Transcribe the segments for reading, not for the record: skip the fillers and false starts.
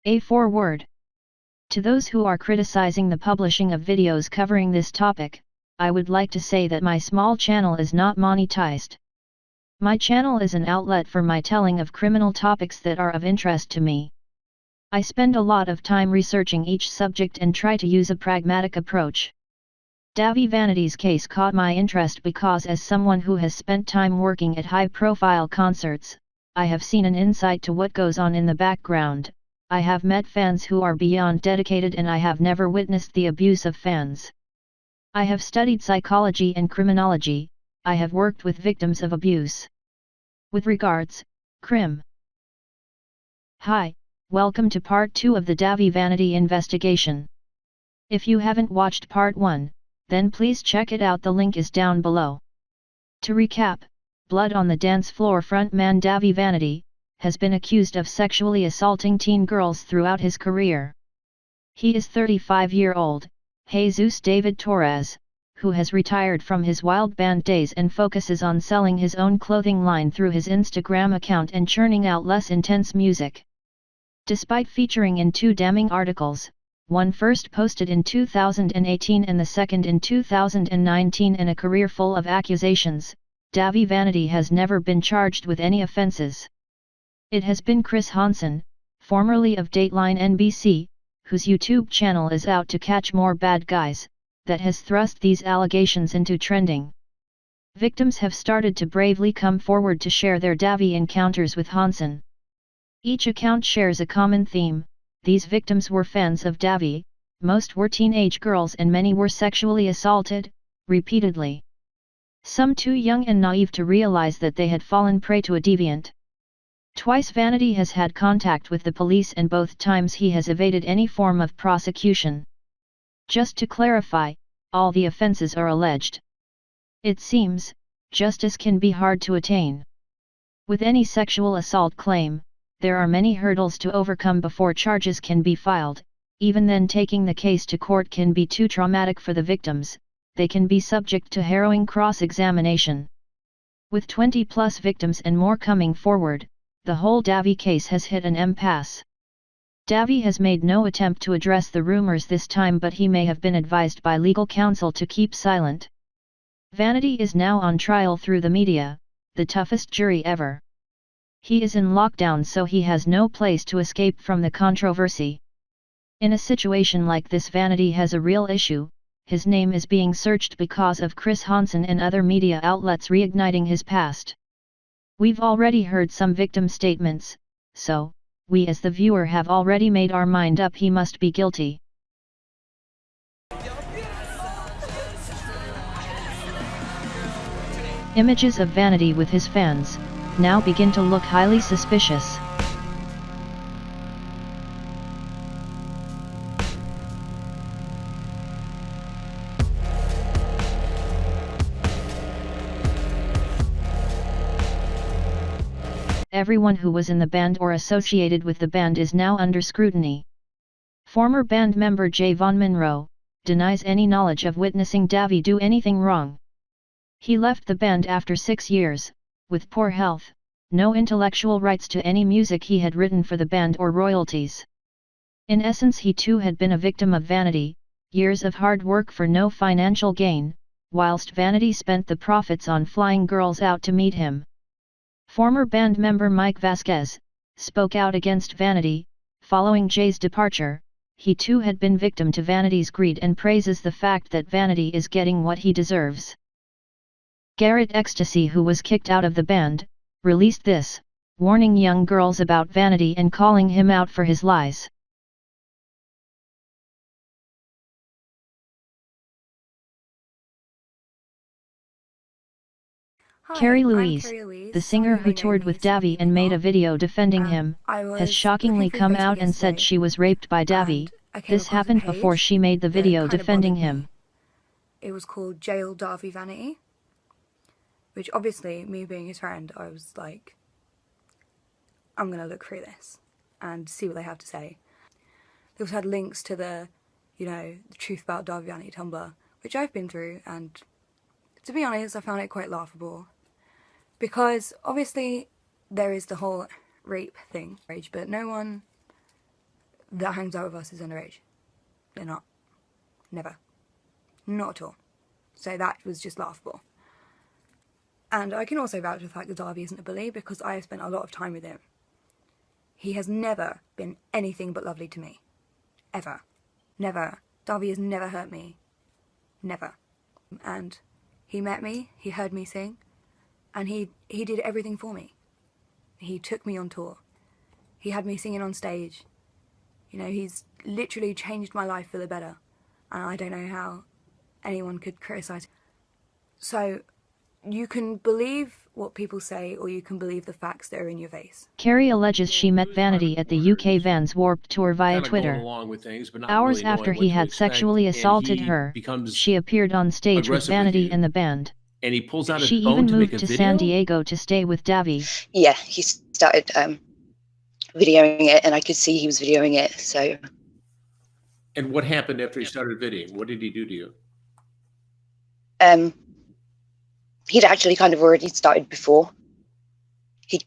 A foreword. To those who are criticizing the publishing of videos covering this topic, I would like to say that my small channel is not monetized. My channel is an outlet for my telling of criminal topics that are of interest to me. I spend a lot of time researching each subject and try to use a pragmatic approach. Dahvie Vanity's case caught my interest because as someone who has spent time working at high-profile concerts, I have seen an insight to what goes on in the background. I have met fans who are beyond dedicated and I have never witnessed the abuse of fans. I have studied psychology and criminology, I have worked with victims of abuse. With regards, Crim. Hi, welcome to part 2 of the Dahvie Vanity investigation. If you haven't watched part 1, then please check it out, the link is down below. To recap, Blood on the Dance Floor frontman Dahvie Vanity has been accused of sexually assaulting teen girls throughout his career. He is 35-year-old, Jesus David Torres, who has retired from his wild band days and focuses on selling his own clothing line through his Instagram account and churning out less intense music. Despite featuring in 2 damning articles, one first posted in 2018 and the second in 2019, and a career full of accusations, Dahvie Vanity has never been charged with any offenses. It has been Chris Hansen, formerly of Dateline NBC, whose YouTube channel is out to catch more bad guys, that has thrust these allegations into trending. Victims have started to bravely come forward to share their Dahvie encounters with Hansen. Each account shares a common theme: these victims were fans of Dahvie, most were teenage girls and many were sexually assaulted, repeatedly. Some too young and naive to realize that they had fallen prey to a deviant. Twice Vanity has had contact with the police and both times he has evaded any form of prosecution. Just to clarify, all the offenses are alleged. It seems, justice can be hard to attain. With any sexual assault claim, there are many hurdles to overcome before charges can be filed. Even then, taking the case to court can be too traumatic for the victims, they can be subject to harrowing cross-examination. With 20+ victims and more coming forward, the whole Dahvie case has hit an impasse. Dahvie has made no attempt to address the rumors this time, but he may have been advised by legal counsel to keep silent. Vanity is now on trial through the media, the toughest jury ever. He is in lockdown, so he has no place to escape from the controversy. In a situation like this, Vanity has a real issue. His name is being searched because of Chris Hansen and other media outlets reigniting his past. We've already heard some victim statements, so, we as the viewer have already made our mind up: he must be guilty. Images of Vanity with his fans now begin to look highly suspicious. Everyone who was in the band or associated with the band is now under scrutiny. Former band member Javon Monroe denies any knowledge of witnessing Dahvie do anything wrong. He left the band after 6 years, with poor health, no intellectual rights to any music he had written for the band or royalties. In essence, he too had been a victim of Vanity, years of hard work for no financial gain, whilst Vanity spent the profits on flying girls out to meet him. Former band member Mike Vasquez spoke out against Vanity. Following Jay's departure, he too had been victim to Vanity's greed and praises the fact that Vanity is getting what he deserves. Garrett Ecstasy, who was kicked out of the band, released this, warning young girls about Vanity and calling him out for his lies. Hi, Kerry I'm Louise, Kerry Louise. the singer who toured with Dahvie and made a video defending him, has shockingly come out and said she was raped by Dahvie. This happened before she made the video defending him. It was called Jail Dahvie Vanity, which obviously, me being his friend, I was like, I'm going to look through this and see what they have to say. They also had links to the truth about Dahvie Vanity Tumblr, which I've been through, and to be honest, I found it quite laughable. Because obviously there is the whole rape thing, but no one that hangs out with us is underage. They're not. Never. Not at all. So that was just laughable. And I can also vouch for the fact that Dahvie isn't a bully because I have spent a lot of time with him. He has never been anything but lovely to me. Ever. Never. Dahvie has never hurt me. Never. And he met me, he heard me sing, and he did everything for me. He took me on tour. He had me singing on stage. You know, he's literally changed my life for the better. And I don't know how anyone could criticise. So, you can believe what people say, or you can believe the facts that are in your face. Kerry alleges she met Vanity at the UK Vans Warped Tour via Twitter. Hours after he had sexually assaulted her, she appeared on stage with Vanity and the band. And he pulls out his She phone even to make moved a to video? San Diego to stay with Dahvie. Yeah, he started videoing it, and I could see he was videoing it, so... And what happened after he started videoing? What did he do to you? He'd actually kind of already started before. He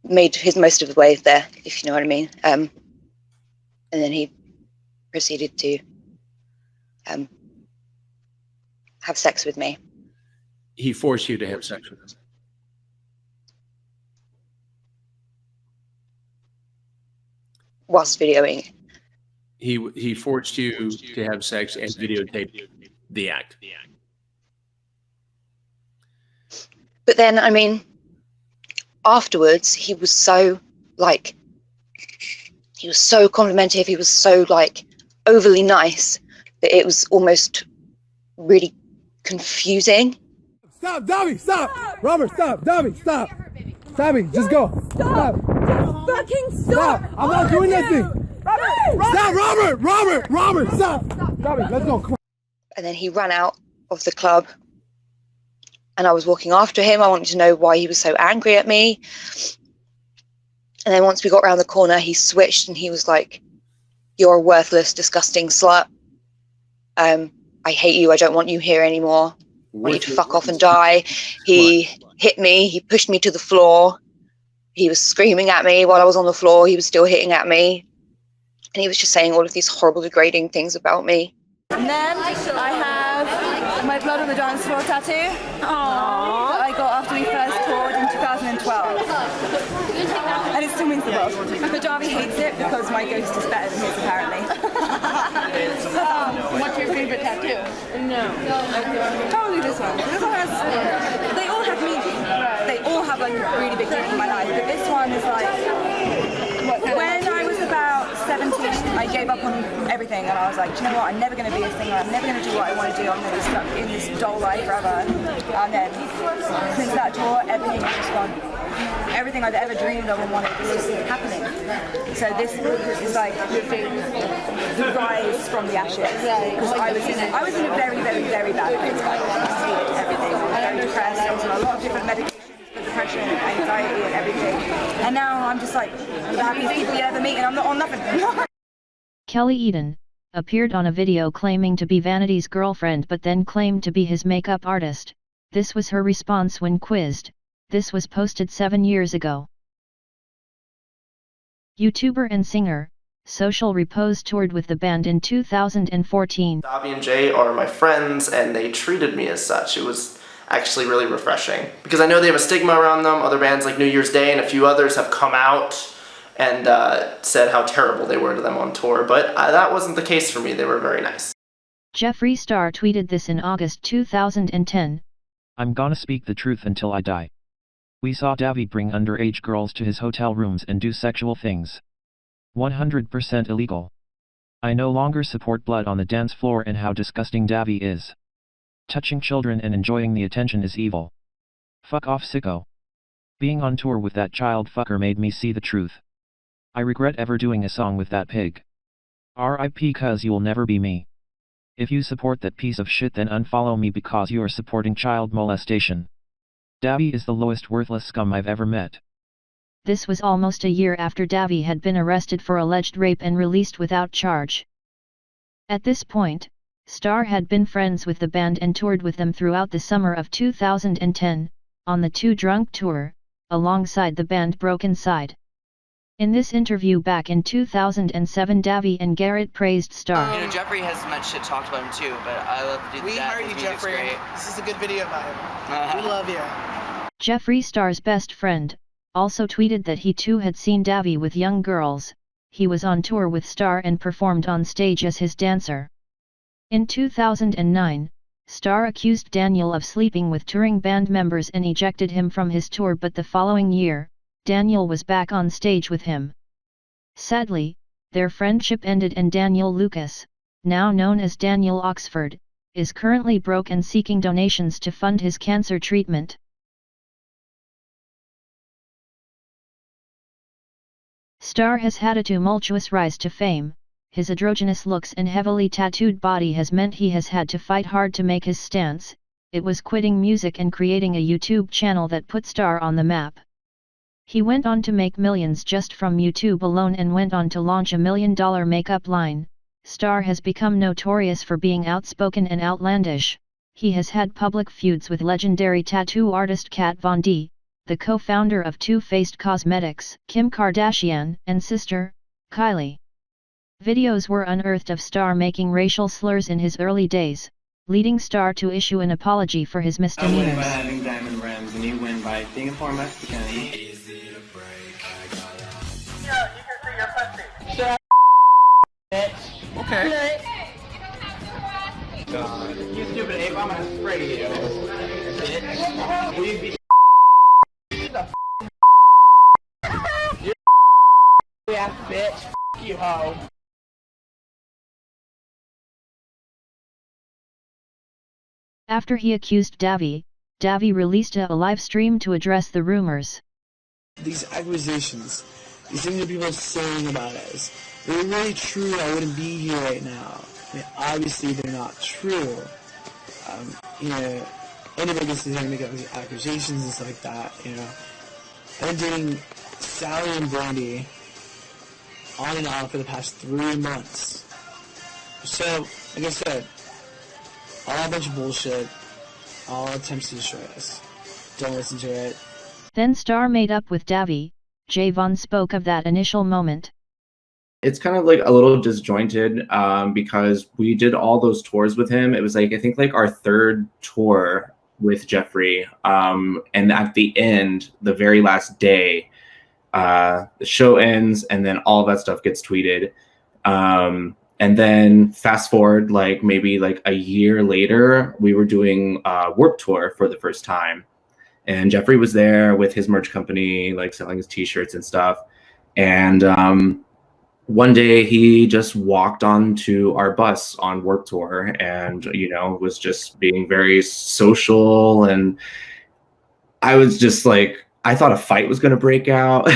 made his most of the way there, if you know what I mean. And then he proceeded to have sex with me. He forced you to have sex with him? Whilst videoing it. He forced you to have sex and videotaped the act. But then, I mean, afterwards, he was so, like, he was so complimentary, he was so, like, overly nice that it was almost really confusing. Stop, Dahvie, stop! Robert, stop! Dahvie, stop! Dahvie, just go! Stop! Just fucking stop! I'm not doing nothing! Stop, Robert, stop! Dahvie, let's go, come on. And then he ran out of the club, and I was walking after him. I wanted to know why he was so angry at me. And then once we got around the corner, he switched and he was like, "You're a worthless, disgusting slut. I hate you. I don't want you here anymore. I want you to fuck off and die." He hit me. He pushed me to the floor. He was screaming at me while I was on the floor. He was still hitting at me. And he was just saying all of these horrible, degrading things about me. And then I have my blood on the dance floor tattoo. Aww. That I got after we first toured in 2012. And it still means the world. But Dahvie hates it because my ghost is better than his, apparently. What's your favorite tattoo? No. Probably this one. This one has, they all have meaning. They all have like a really big meaning in my life. But this one is like, when I was about 17, I gave up on everything and I was like, do you know what, I'm never going to be a singer, I'm never going to do what I want to do, I'm going to be stuck in this dull life forever. And then, since that tour, everything has just gone, everything I've ever dreamed of and wanted is happening. So this is like the rise from the ashes. Because I was in a very, very, very bad place back then. I hated everything, I was very depressed, I was on a lot of different medications. Depression, anxiety and everything. And now I'm just like the happiest people you ever meet and I'm not on nothing. Kelly Eden appeared on a video claiming to be Vanity's girlfriend but then claimed to be his makeup artist. This was her response when quizzed. This was posted 7 years ago. YouTuber and singer, Social Repose toured with the band in 2014. Dahvie and Jay are my friends and they treated me as such. It was actually really refreshing because I know they have a stigma around them. Other bands like New Year's Day and a few others have come out and said how terrible they were to them on tour, but that wasn't the case for me. They were very nice. Jeffree Star tweeted this in August 2010. "I'm gonna speak the truth until I die. We saw Dahvie bring underage girls to his hotel rooms and do sexual things. 100% illegal. I no longer support blood on the dance floor and how disgusting Dahvie is. Touching children and enjoying the attention is evil. Fuck off, sicko. Being on tour with that child fucker made me see the truth. I regret ever doing a song with that pig. RIP, cause you'll never be me. If you support that piece of shit, then unfollow me because you are supporting child molestation. Dahvie is the lowest worthless scum I've ever met." This was almost a year after Dahvie had been arrested for alleged rape and released without charge. At this point, Star had been friends with the band and toured with them throughout the summer of 2010, on the Too Drunk tour, alongside the band Broken Side. In this interview back in 2007, Dahvie and Garrett praised Star. You know, Jeffree has much shit talked about him too, but I love to do we that. We heard you, Jeffree. Great. This is a good video about him. We love you. Jeffree Star's best friend also tweeted that he too had seen Dahvie with young girls. He was on tour with Star and performed on stage as his dancer. In 2009, Star accused Daniel of sleeping with touring band members and ejected him from his tour, but the following year, Daniel was back on stage with him. Sadly, their friendship ended and Daniel Lucas, now known as Daniel Oxford, is currently broke and seeking donations to fund his cancer treatment. Star has had a tumultuous rise to fame. His androgynous looks and heavily tattooed body has meant he has had to fight hard to make his stance. It was quitting music and creating a YouTube channel that put Star on the map. He went on to make millions just from YouTube alone and went on to launch a $1 million makeup line. Star has become notorious for being outspoken and outlandish. He has had public feuds with legendary tattoo artist Kat Von D, the co-founder of Too Faced Cosmetics, Kim Kardashian, and sister, Kylie. Videos were unearthed of Star making racial slurs in his early days, leading Star to issue an apology for his misdemeanors. I win by having diamond rims, and you win by being a poor Mexican. Okay. God, you stupid ape, I'm gonna spray you. Bitch. Will you be you ass bitch? You hoe. After he accused Dahvie, Dahvie released a live stream to address the rumors. These accusations, these things that people are saying about us, if they were really true, I wouldn't be here right now. I mean, obviously they're not true. You know, anybody gets to make up these accusations and stuff like that, you know. I've been dating Sally and Brandy on and off for the past 3 months. So, like I said, all a bunch of bullshit, all attempts to destroy us. Don't listen to it. Then Star made up with Dahvie. Javon spoke of that initial moment. It's kind of like a little disjointed because we did all those tours with him. It was like, I think like our 3rd tour with Jeffree. And at the end, the very last day, the show ends and then all that stuff gets tweeted. And then fast forward, like maybe like a year later, we were doing a Warped Tour for the first time. And Jeffree was there with his merch company, like selling his t-shirts and stuff. And one day he just walked onto our bus on Warped Tour and, you know, was just being very social. And I was just like, I thought a fight was going to break out.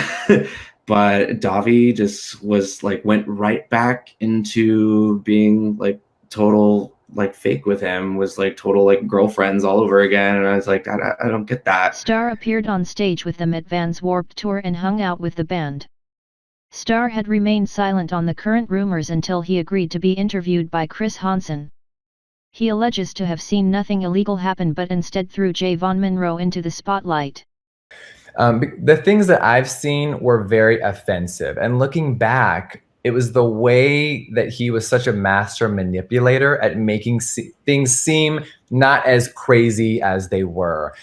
But Dahvie just was like, went right back into being like total like fake with him, was like total like girlfriends all over again. And I was like, I don't get that. Star appeared on stage with them at Van's Warped Tour and hung out with the band. Star had remained silent on the current rumors until he agreed to be interviewed by Chris Hansen. He alleges to have seen nothing illegal happen but instead threw Javon Monroe into the spotlight. The things that I've seen were very offensive. And looking back, it was the way that he was such a master manipulator at making things seem not as crazy as they were.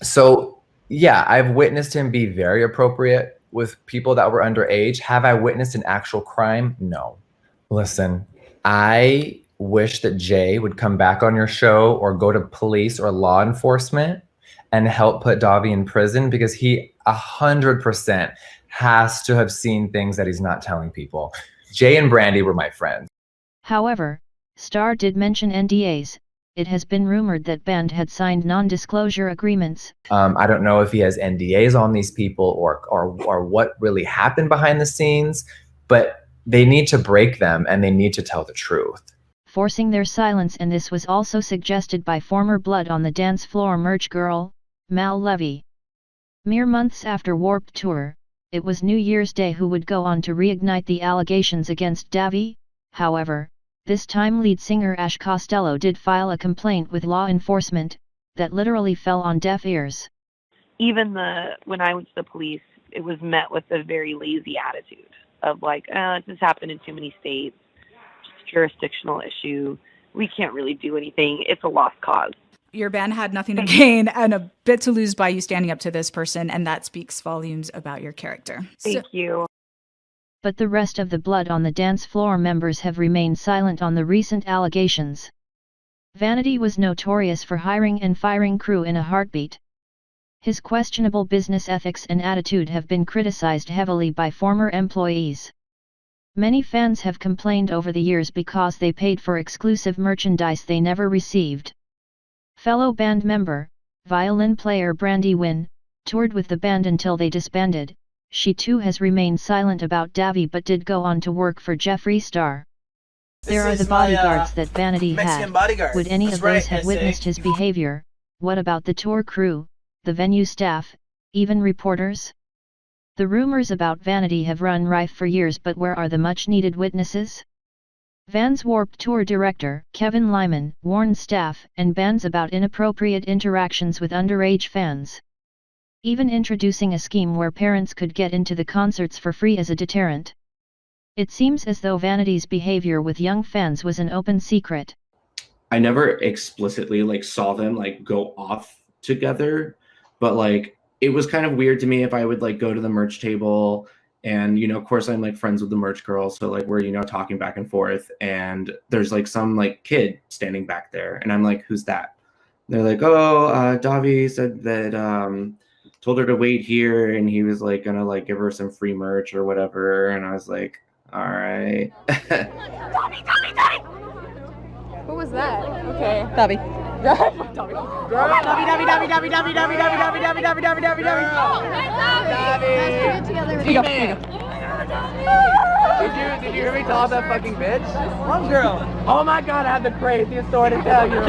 So yeah, I've witnessed him be very appropriate with people that were underage. Have I witnessed an actual crime? No. Listen, I wish that Jay would come back on your show or go to police or law enforcement and help put Dahvie in prison, because he 100% has to have seen things that he's not telling people. Jay and Brandy were my friends. However, Star did mention NDAs. It has been rumored that band had signed non-disclosure agreements. I don't know if he has NDAs on these people or what really happened behind the scenes, but they need to break them and they need to tell the truth. Forcing their silence, and this was also suggested by former Blood on the Dance Floor merch girl, Mal Levy. Mere months after Warped Tour, it was New Year's Day who would go on to reignite the allegations against Dahvie. However, this time lead singer Ash Costello did file a complaint with law enforcement that literally fell on deaf ears. Even when I went to the police it was met with a very lazy attitude of like, this has happened in too many states, just a jurisdictional issue. We can't really do anything. It's a lost cause. Your band had nothing to gain and a bit to lose by you standing up to this person, and that speaks volumes about your character. Thank you. But the rest of the Blood on the Dance Floor members have remained silent on the recent allegations. Vanity was notorious for hiring and firing crew in a heartbeat. His questionable business ethics and attitude have been criticized heavily by former employees. Many fans have complained over the years because they paid for exclusive merchandise they never received. Fellow band member, violin player Brandy Wynn, toured with the band until they disbanded. She too has remained silent about Dahvie but did go on to work for Jeffree Star. There are the bodyguards that Vanity had. Would any of those have witnessed his behavior? What about the tour crew, the venue staff, even reporters? The rumors about Vanity have run rife for years, but where are the much-needed witnesses? Van's Warped Tour director, Kevin Lyman, warned staff and bands about inappropriate interactions with underage fans. Even introducing a scheme where parents could get into the concerts for free as a deterrent. It seems as though Vanity's behavior with young fans was an open secret. I never explicitly like saw them like go off together, but like it was kind of weird to me if I would like go to the merch table and, you know, of course I'm like friends with the merch girl. So like we're, you know, talking back and forth and there's like some like kid standing back there and I'm like, who's that? They're like, oh, Dahvie said that, told her to wait here and he was like gonna like give her some free merch or whatever. And I was like, all right. Who was that? Okay. Dahvie. Dahvie. Did you hear me call that fucking bitch? One girl. Oh my god, I have the craziest story to tell you.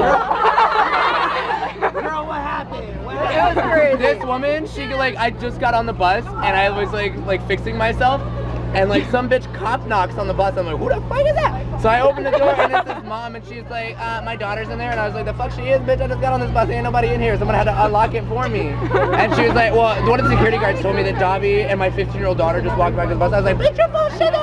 Girl, what happened? It was crazy. This woman, she like, I just got on the bus and I was like fixing myself. And like some bitch cop knocks on the bus. I'm like, who the fuck is that? So I open the door and it's his mom and she's like, my daughter's in there. And I was like, the fuck she is, bitch? I just got on this bus. Ain't nobody in here. Someone had to unlock it for me. And she was like, well, one of the security guards told me that Dahvie and my 15-year-old daughter just walked back to the bus. I was like, bitch, you're bullshit.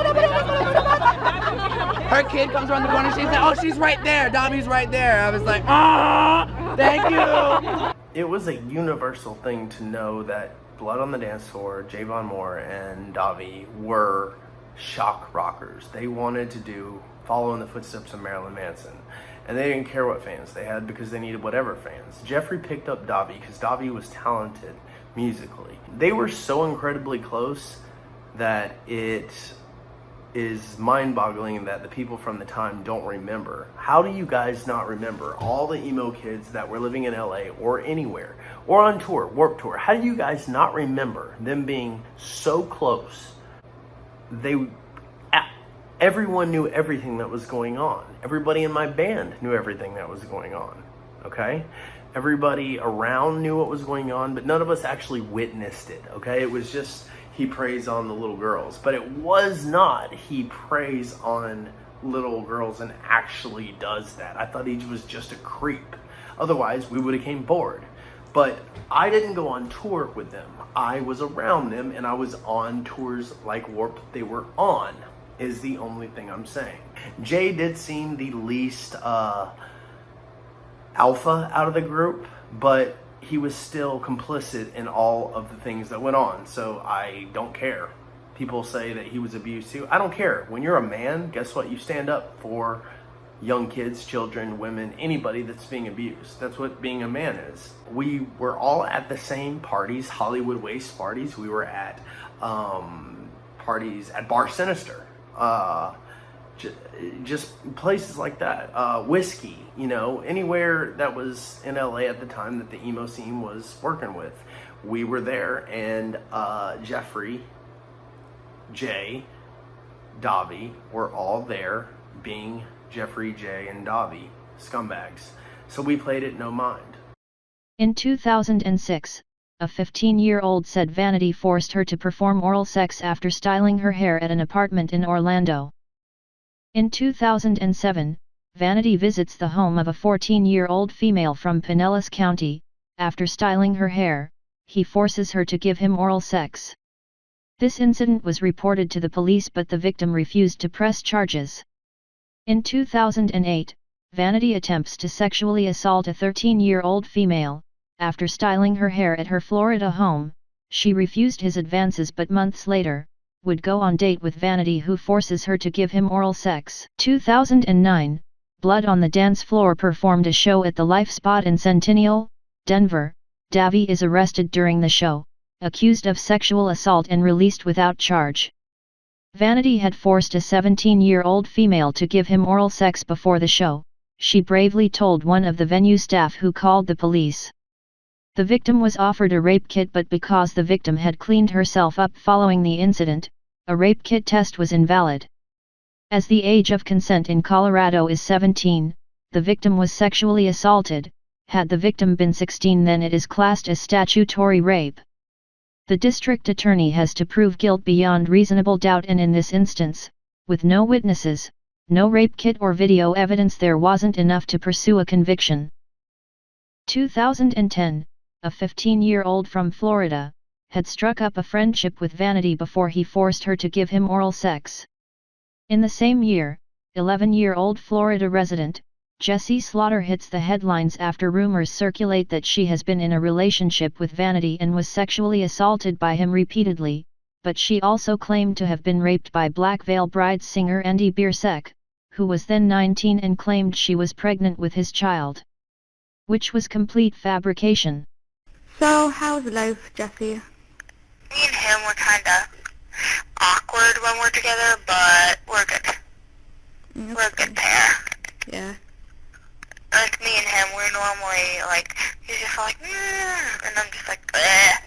Her kid comes around the corner. She's like, oh, she's right there. Dahvie's right there. I was like, ah, thank you. It was a universal thing to know that Blood on the Dance Floor, Javon Moore and Dahvie were shock rockers. They wanted to follow in the footsteps of Marilyn Manson. And they didn't care what fans they had because they needed whatever fans. Jeffree picked up Dahvie because Dahvie was talented musically. They were so incredibly close that it is mind-boggling that the people from the time don't remember. How do you guys not remember all the emo kids that were living in LA or anywhere or on tour, Warped Tour? How do you guys not remember them being so close? Everyone knew everything that was going on. Everybody in my band knew everything that was going on, okay? Everybody around knew what was going on, but none of us actually witnessed it, okay? It was just, he preys on the little girls, but it was not he preys on little girls and actually does that. I thought he was just a creep. Otherwise, we would have came bored. But I didn't go on tour with them. I was around them and I was on tours like Warped they were on, is the only thing I'm saying. Jay did seem the least alpha out of the group, but he was still complicit in all of the things that went on, so I don't care. People say that he was abused too. I don't care. When you're a man, guess what? You stand up for young kids, children, women, anybody that's being abused. That's what being a man is. We were all at the same parties, Hollywood Waste parties. We were at parties at Bar Sinister. Just places like that. Whiskey, you know, anywhere that was in LA at the time that the emo scene was working with. We were there, and Jeffree, Jay, Dahvie were all there being Jeffree, Jay, and Dahvie scumbags. So we played it no mind. In 2006, a 15-year-old said Vanity forced her to perform oral sex after styling her hair at an apartment in Orlando. In 2007, Vanity visits the home of a 14-year-old female from Pinellas County. After styling her hair, he forces her to give him oral sex. This incident was reported to the police, but the victim refused to press charges. In 2008, Vanity attempts to sexually assault a 13-year-old female. After styling her hair at her Florida home, she refused his advances, but months later, would go on date with Vanity, who forces her to give him oral sex. 2009, Blood on the Dance Floor performed a show at the Life Spot in Centennial, Denver. Dahvie is arrested during the show, accused of sexual assault and released without charge. Vanity had forced a 17-year-old female to give him oral sex before the show. She bravely told one of the venue staff, who called the police. The victim was offered a rape kit, but because the victim had cleaned herself up following the incident, a rape kit test was invalid. As the age of consent in Colorado is 17, the victim was sexually assaulted. Had the victim been 16, then it is classed as statutory rape. The district attorney has to prove guilt beyond reasonable doubt, and in this instance, with no witnesses, no rape kit or video evidence, there wasn't enough to pursue a conviction. 2010, a 15-year-old from Florida, had struck up a friendship with Vanity before he forced her to give him oral sex. In the same year, 11-year-old Florida resident, Jessie Slaughter hits the headlines after rumors circulate that she has been in a relationship with Vanity and was sexually assaulted by him repeatedly, but she also claimed to have been raped by Black Veil Brides singer Andy Bierseck, who was then 19, and claimed she was pregnant with his child, which was complete fabrication. So, how's life, Jeffree? Me and him were kinda awkward when we're together, but we're good. We're a good pair. Yeah. Like, me and him, we're normally, like, he's just like, and I'm just like, bleh.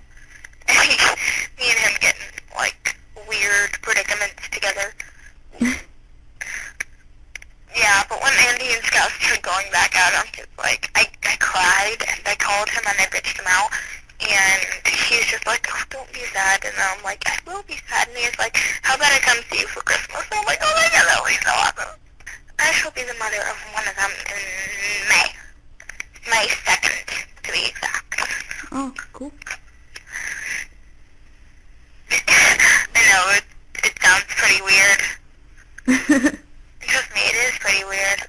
Me and him get in, like, weird predicaments together. Yeah, but when Andy and Scout started going back at him, he was like, I cried, and I called him, and I bitched him out, and he's just like, oh, don't be sad, and I'm like, I will be sad, and he's like, how about I come see you for Christmas? And I'm like, oh my god, that would be so awesome. I shall be the mother of one of them in May. May 2nd, to be exact. Oh, cool. I know, it sounds pretty weird. Trust me, it is pretty weird.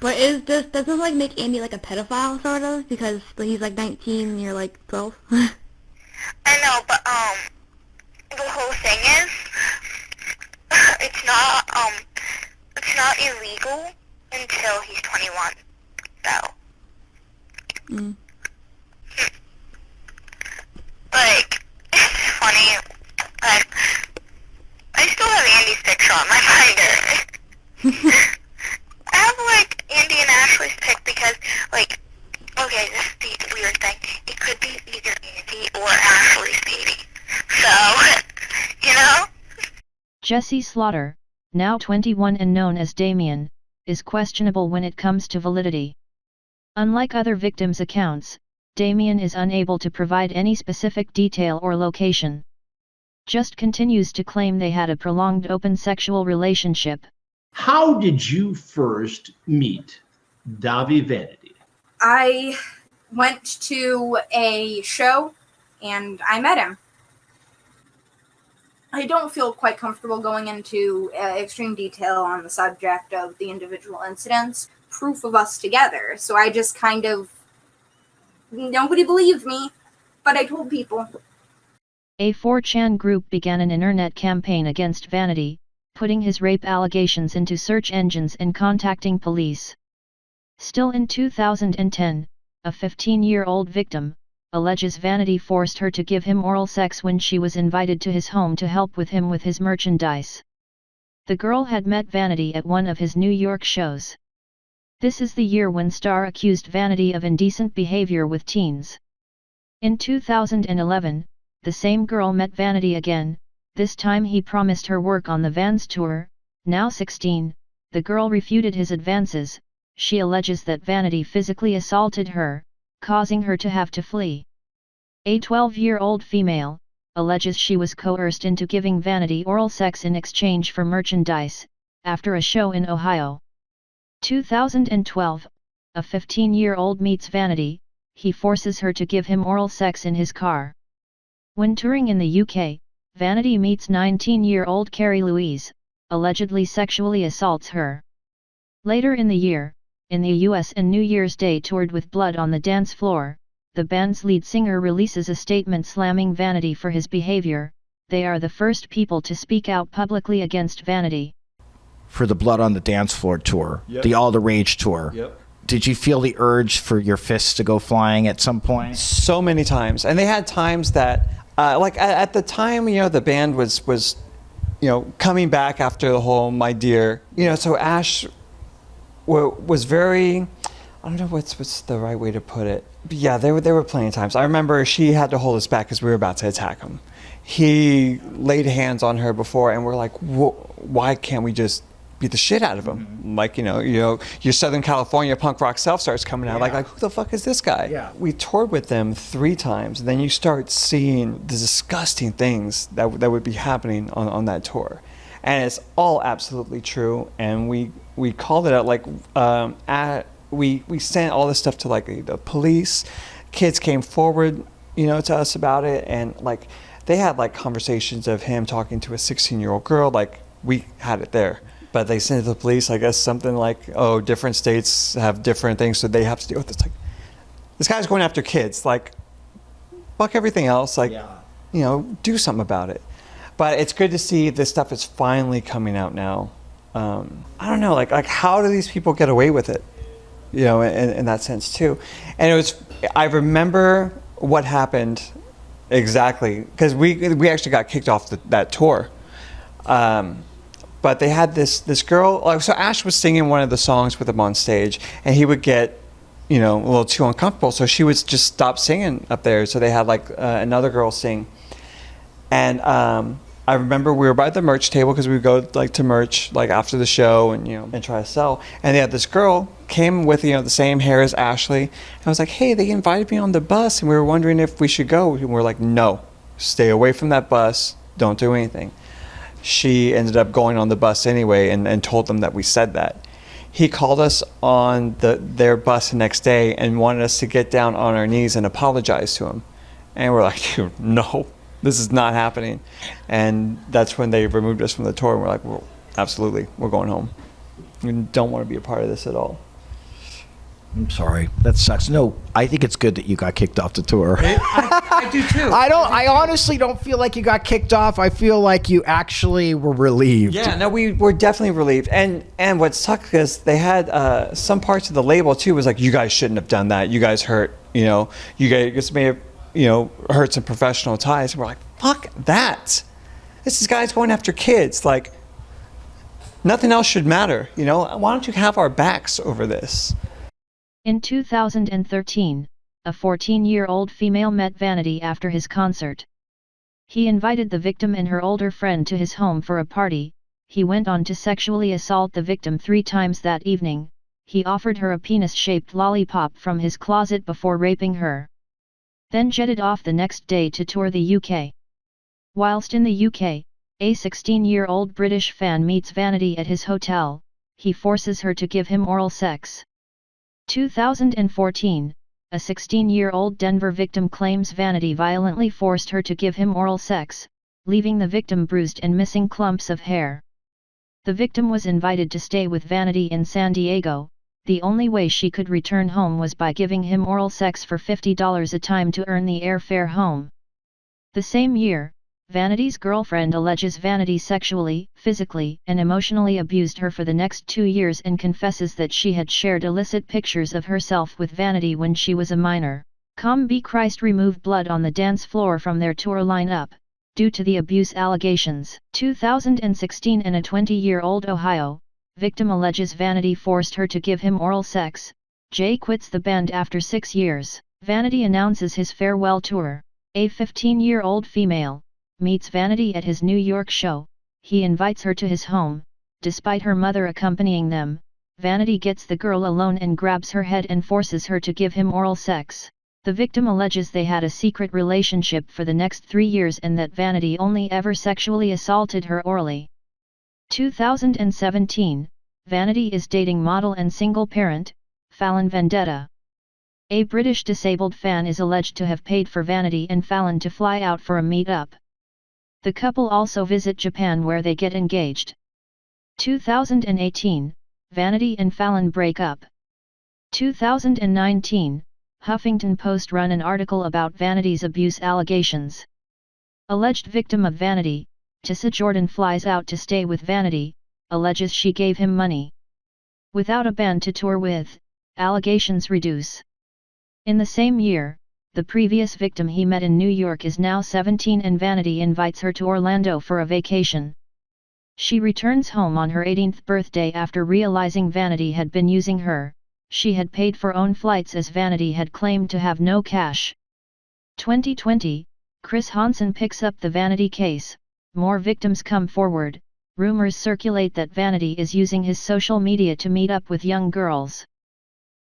But does this like make Andy like a pedophile sort of? Because he's like 19 and you're like 12? I know, but the whole thing is, it's not illegal until he's 21. So. Like, it's funny. Like, I still have Andy's picture on my binder. I have, like, Andy and Ashley's pic because, like, okay, this is the weird thing. It could be either Andy or Ashley's baby. So, you know? Jessie Slaughter, now 21 and known as Damien, is questionable when it comes to validity. Unlike other victims' accounts, Damien is unable to provide any specific detail or location. Just continues to claim they had a prolonged open sexual relationship. How did you first meet Dahvie Vanity? I went to a show and I met him. I don't feel quite comfortable going into extreme detail on the subject of the individual incidents, proof of us together. So I just kind of, nobody believed me, but I told people. A 4chan group began an internet campaign against Vanity, putting his rape allegations into search engines and contacting police. Still in 2010, a 15-year-old victim alleges Vanity forced her to give him oral sex when she was invited to his home to help with him with his merchandise. The girl had met Vanity at one of his New York shows. This is the year when Star accused Vanity of indecent behavior with teens. In 2011, the same girl met Vanity again. This time he promised her work on the Vans tour. Now 16, the girl refuted his advances. She alleges that Vanity physically assaulted her, causing her to have to flee. A 12-year-old female alleges she was coerced into giving Vanity oral sex in exchange for merchandise, after a show in Ohio. 2012, a 15-year-old meets Vanity. He forces her to give him oral sex in his car. When touring in the UK, Vanity meets 19-year-old Kerry Louise, allegedly sexually assaults her. Later in the year, in the US and New Year's Day toured with Blood on the Dance Floor, the band's lead singer releases a statement slamming Vanity for his behavior. They are the first people to speak out publicly against Vanity. For the Blood on the Dance Floor tour, the All the Rage tour. Did you feel the urge for your fists to go flying at some point? So many times. And they had times that, like at the time, you know, the band was, you know, coming back after the whole My Dear, you know, so Ash was very, I don't know what's the right way to put it. But yeah, there were plenty of times. I remember she had to hold us back because we were about to attack him. He laid hands on her before and we're like, why can't we just beat the shit out of him? Like, you know, your Southern California punk rock self starts coming out. Like, who the fuck is this guy? Yeah. We toured with them 3 times. And then you start seeing the disgusting things that would be happening on that tour. And it's all absolutely true. And we called it out, like, we sent all this stuff to, like, the police. Kids came forward, you know, to us about it. And, like, they had, like, conversations of him talking to a 16-year-old girl. Like, we had it there. But they sent it to the police, I guess something like, oh, different states have different things, so they have to deal with this. Like, this guy's going after kids. Like, fuck everything else. Like, you know, do something about it. But it's good to see this stuff is finally coming out now. I don't know, like how do these people get away with it? You know, in that sense too. And I remember what happened exactly, because we actually got kicked off that tour. But they had this girl, like, so Ash was singing one of the songs with him on stage, and he would get, you know, a little too uncomfortable, so she would just stop singing up there. So they had like another girl sing. And I remember we were by the merch table because we would go like to merch like after the show and, you know, and try to sell. And they had this girl came with, you know, the same hair as Ashley. And I was like, hey, they invited me on the bus and we were wondering if we should go. And we're like, no, stay away from that bus. Don't do anything. She ended up going on the bus anyway and told them that we said that. He called us on their bus the next day and wanted us to get down on our knees and apologize to him. And we're like, dude, no, this is not happening. And that's when they removed us from the tour. And we're like, well, absolutely, we're going home. We don't want to be a part of this at all. I'm sorry. That sucks. No, I think it's good that you got kicked off the tour. I do too. I honestly don't feel like you got kicked off. I feel like you actually were relieved. Yeah, no, we were definitely relieved. And what sucked is they had some parts of the label too was like, you guys shouldn't have done that. You guys hurt, you know, you guys may have, you know, hurt some professional ties. And we're like, fuck that. This is guys going after kids. Like, nothing else should matter. You know, why don't you have our backs over this? In 2013, a 14-year-old female met Vanity after his concert. He invited the victim and her older friend to his home for a party. He went on to sexually assault the victim 3 times that evening. He offered her a penis-shaped lollipop from his closet before raping her. Then jetted off the next day to tour the UK. Whilst in the UK, a 16-year-old British fan meets Vanity at his hotel. He forces her to give him oral sex. 2014, a 16-year-old Denver victim claims Vanity violently forced her to give him oral sex, leaving the victim bruised and missing clumps of hair. The victim was invited to stay with Vanity in San Diego. The only way she could return home was by giving him oral sex for $50 a time to earn the airfare home. The same year, Vanity's girlfriend alleges Vanity sexually, physically, and emotionally abused her for the next 2 years and confesses that she had shared illicit pictures of herself with Vanity when she was a minor. Be Christ removed Blood on the Dance Floor from their tour lineup, due to the abuse allegations. 2016, and a 20-year-old Ohio victim alleges Vanity forced her to give him oral sex. Jay quits the band after 6 years. Vanity announces his farewell tour. A 15-year-old female meets Vanity at his New York show. He invites her to his home. Despite her mother accompanying them, Vanity gets the girl alone and grabs her head and forces her to give him oral sex. The victim alleges they had a secret relationship for the next 3 years and that Vanity only ever sexually assaulted her orally. 2017, Vanity is dating model and single parent, Fallon Vendetta. A British disabled fan is alleged to have paid for Vanity and Fallon to fly out for a meet-up. The couple also visit Japan where they get engaged. 2018, Vanity and Fallon break up. 2019, Huffington Post run an article about Vanity's abuse allegations. Alleged victim of Vanity, Tessa Jordan flies out to stay with Vanity, alleges she gave him money. Without a band to tour with, allegations reduce. In the same year, the previous victim he met in New York is now 17 and Vanity invites her to Orlando for a vacation. She returns home on her 18th birthday after realizing Vanity had been using her. She had paid for own flights as Vanity had claimed to have no cash. 2020, Chris Hansen picks up the Vanity case, more victims come forward, rumors circulate that Vanity is using his social media to meet up with young girls.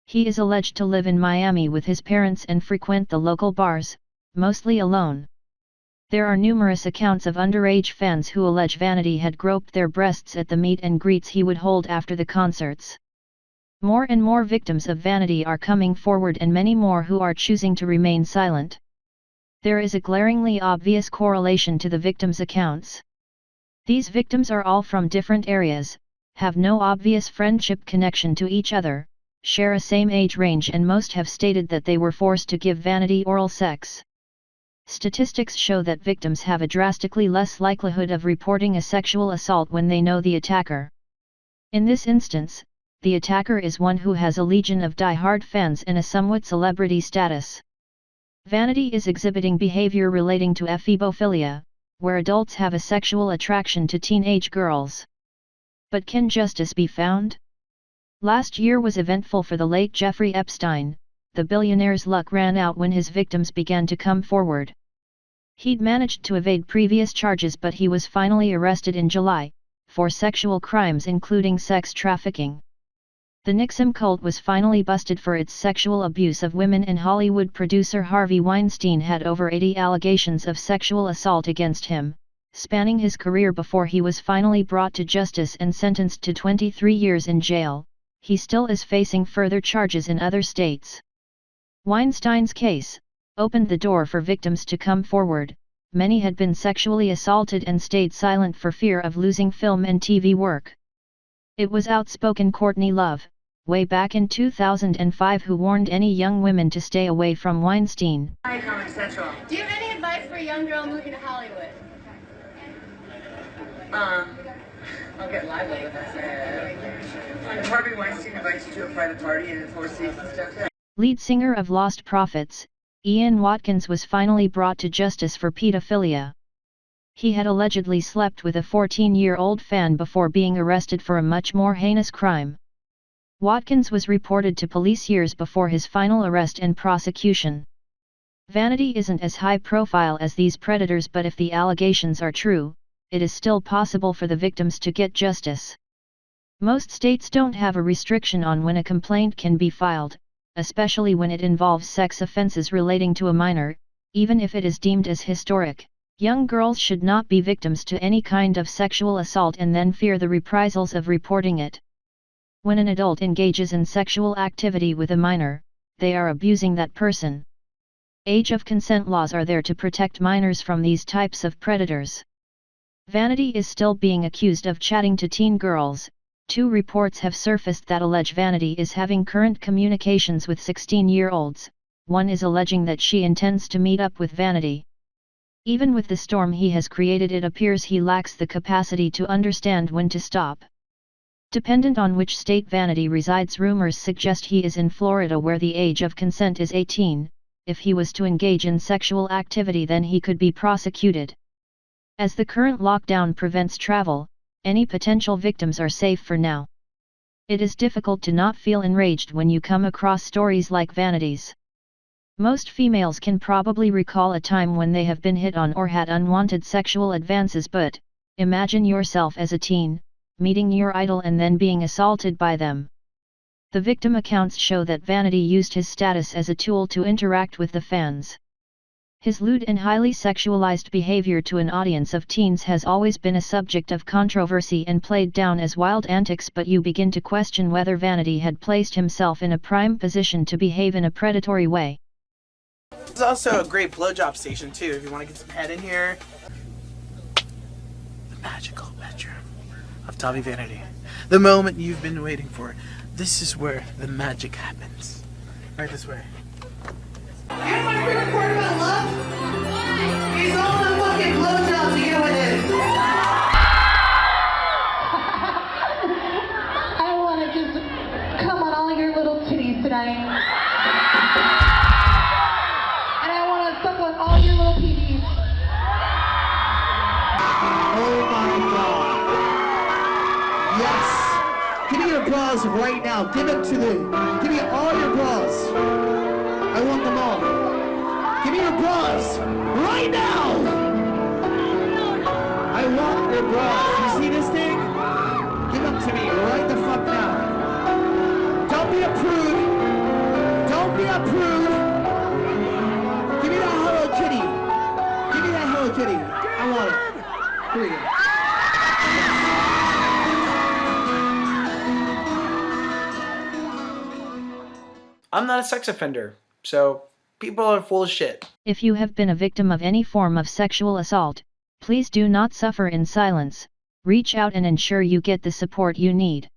He is alleged to live in Miami with his parents and frequent the local bars, mostly alone. There are numerous accounts of underage fans who allege Vanity had groped their breasts at the meet and greets he would hold after the concerts. More and more victims of Vanity are coming forward and many more who are choosing to remain silent. There is a glaringly obvious correlation to the victims' accounts. These victims are all from different areas, have no obvious friendship connection to each other, share a same age range and most have stated that they were forced to give Vanity oral sex. Statistics show that victims have a drastically less likelihood of reporting a sexual assault when they know the attacker. In this instance, the attacker is one who has a legion of die-hard fans and a somewhat celebrity status. Vanity is exhibiting behavior relating to ephebophilia, where adults have a sexual attraction to teenage girls. But can justice be found? Last year was eventful for the late Jeffrey Epstein. The billionaire's luck ran out when his victims began to come forward. He'd managed to evade previous charges but he was finally arrested in July, for sexual crimes including sex trafficking. The Nixon cult was finally busted for its sexual abuse of women and Hollywood producer Harvey Weinstein had over 80 allegations of sexual assault against him, spanning his career before he was finally brought to justice and sentenced to 23 years in jail. He still is facing further charges in other states. Weinstein's case opened the door for victims to come forward. Many had been sexually assaulted and stayed silent for fear of losing film and TV work. It was outspoken Courtney Love, way back in 2005, who warned any young women to stay away from Weinstein. Do you have any advice for a young girl moving to Hollywood? I'll get lively with us. Harvey Weinstein invites you to a private party in the Four Seasons downtown. Lead singer of Lost Prophets, Ian Watkins, was finally brought to justice for pedophilia. He had allegedly slept with a 14-year-old fan before being arrested for a much more heinous crime. Watkins was reported to police years before his final arrest and prosecution. Vanity isn't as high profile as these predators, but if the allegations are true, it is still possible for the victims to get justice. Most states don't have a restriction on when a complaint can be filed, especially when it involves sex offenses relating to a minor, even if it is deemed as historic. Young girls should not be victims to any kind of sexual assault and then fear the reprisals of reporting it. When an adult engages in sexual activity with a minor, they are abusing that person. Age of consent laws are there to protect minors from these types of predators. Vanity is still being accused of chatting to teen girls. 2 reports have surfaced that allege Vanity is having current communications with 16-year-olds. One is alleging that she intends to meet up with Vanity. Even with the storm he has created, it appears he lacks the capacity to understand when to stop. Dependent on which state Vanity resides, rumors suggest he is in Florida, where the age of consent is 18. If he was to engage in sexual activity, then he could be prosecuted. As the current lockdown prevents travel, any potential victims are safe for now. It is difficult to not feel enraged when you come across stories like Vanity's. Most females can probably recall a time when they have been hit on or had unwanted sexual advances, but imagine yourself as a teen, meeting your idol and then being assaulted by them. The victim accounts show that Vanity used his status as a tool to interact with the fans. His lewd and highly sexualized behavior to an audience of teens has always been a subject of controversy and played down as wild antics, but you begin to question whether Vanity had placed himself in a prime position to behave in a predatory way. It's also a great blowjob station too, if you want to get some head in here. The magical bedroom of Dahvie Vanity. The moment you've been waiting for. This is where the magic happens. Right this way. You know my favorite part about love? It's all the fucking blowjobs you get with it. I want to just come on all your little titties tonight. And I want to suck on all your little PDs. Oh my god. Yes. Give me your bras right now. Give me all your bras. I want them all. Give me your bras right now. I want your bras. You see this thing? Give them to me right the fuck now. Don't be a prude. Don't be a prude. Give me that Hello Kitty. Give me that Hello Kitty. I want it. Here we go. I'm not a sex offender, so people are full of shit. If you have been a victim of any form of sexual assault, please do not suffer in silence. Reach out and ensure you get the support you need.